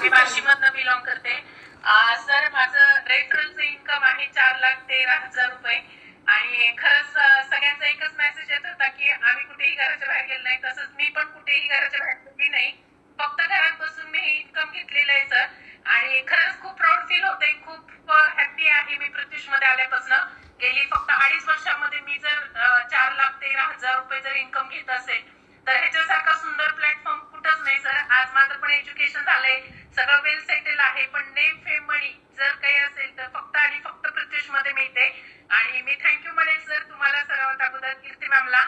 मी वाशीमधनं belong करते. Sir माझं reference income आहे 4,13,000 रुपये. आणि खरंच सगळ्यांचा एकच मेसेज येत होता की आम्ही कुठेही घराच्या बाहेर गेलो नाही. तसंच मी पण कुठेही घराच्या बाहेर गेली नाही. फक्त घरात बसून मी हे इन्कम घेतलेलं आहे सर. आणि खरंच खूप प्राऊड फील होते. खूप हॅपी आहे मी प्रत्युष मध्ये आल्यापासून. गेली फक्त 2.5 वर्षामध्ये मी जर 4,13,000 रुपये जर इन्कम घेत असेल तर ह्याच्यासारखा सुंदर प्लॅटफॉर्म कुठंच नाही सर. आज माझं पण एज्युकेशन झालंय, सगळं वेल सेटल आहे, पण नेम फेम मनी जर काही असेल तर फक्त आणि फक्त प्रत्युष मध्ये मिळते. आणि मी थँक्यू म्हणेन सर तुम्हाला सर्वात अगोदर कीर्ती मॅमला,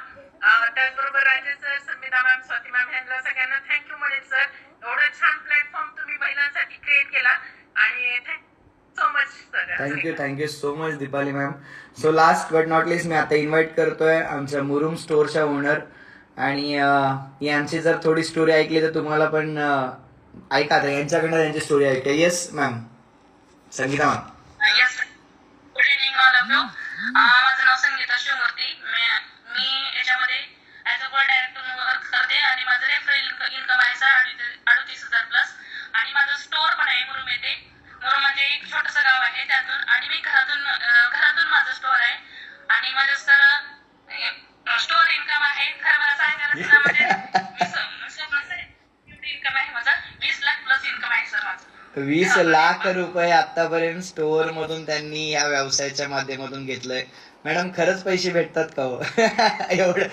त्याचबरोबर Rajesh sir, Samita ma'am, Swati ma'am ह्यांना सगळ्यांना थँक्यू म्हणेन सर. एवढं छान प्लॅटफॉर्म तुम्ही महिलांसाठी क्रिएट केला आणि so much sir. Thank you so much Deepali ma'am. So last but not least मी आता इन्व्हाइट करतोय आमच्या मुरुम स्टोअरच्या ओनर, आणि यांची जर थोडी स्टोरी ऐकली तर तुम्हाला पण ऐका, तर यांच्याकडनं त्यांची स्टोरी ऐका. Yes ma'am, Sangeeta ma'am. Yes, good evening all of you. माझं नाव संगीता शिवमूर्ती. मी याच्यामध्ये as a board director work करते आणि माझं रेफरल इन्कम आहे सर 38,000 प्लस. आणि माझं स्टोअर पण आहे मुरुम येथे. मुरुम म्हणजे एक छोटंसं गाव आहे त्यातून, आणि मी घरातून माझं स्टोअर आहे. आणि माझं सर स्टोअर इन्कम आहे, खरं मला सांगायचं म्हणजे इन्कम आहे माझं 20 लाख प्लस इन्कम आहे सर माझं. 20 लाख रुपये आतापर्यंत स्टोअर मधून त्यांनी या व्यवसायाच्या माध्यमातून घेतलंय. मॅडम खरंच पैसे भेटतात का हो? एवढं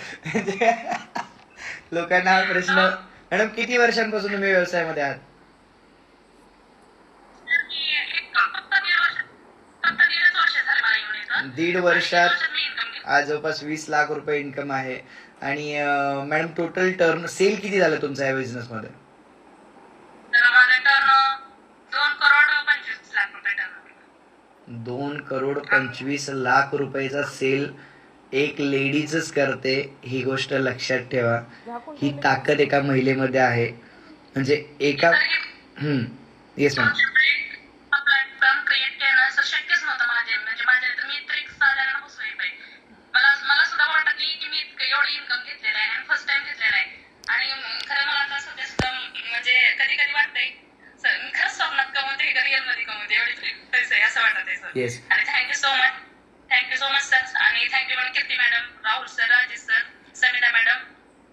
लोकांना हा प्रश्न. मॅडम किती वर्षांपासून तुम्ही व्यवसायामध्ये आहात? दीड वर्षात आज जवळपास 20 लाख रुपये इन्कम आहे. आणि मॅडम टोटल टर्न सेल किती झालं तुमचा या बिझनेस मध्ये? 2 करोड 25 लाख रुपयाचा सेल एक लेडीजच करते. ही गोष्ट लक्षात ठेवा. ही ताकद एका महिलेमध्ये आहे. म्हणजे एका येस मॅम. प्लॅटफॉर्म क्रिएट केलं सर शक्यच नव्हतं माझ्या तर मी तर एक साधारण मला सुद्धा वाटत नाही की मी एवढं इन्कम घेतलेलं आहे आणि फर्स्ट टाइम घेतलेलं आहे. आणि खरं मला आता सध्या म्हणजे कधी कधी वाटतंय सर मी खरंच स्वप्नात कमवते का रिअल मध्ये कमवते एवढे पैसे असं वाटत आहे सर. येस. आणि थँक्यू सो मच सर. आणि thank you madam Kirti madam, Rahul sir, Rajesh sir, Samita madam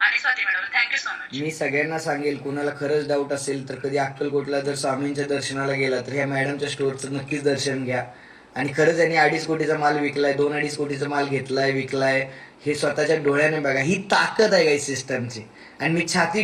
आणि Swati madam. Thank you so much. मी सगळ्यांना सांगेल, कुणाला खरंच डाऊट असेल तर कधी अक्कलकोटला जर स्वामींच्या दर्शनाला गेला तर ह्या मॅडमच्या स्टोअरचं नक्कीच दर्शन घ्या. आणि खरंच यांनी 2.5 कोटीचा माल विकलाय, 2-2.5 कोटीचा माल घेतलाय, विकलाय. हे स्वतःच्या डोळ्याने बघा. ही ताकद आहे काही सिस्टमची. आणि मी छाती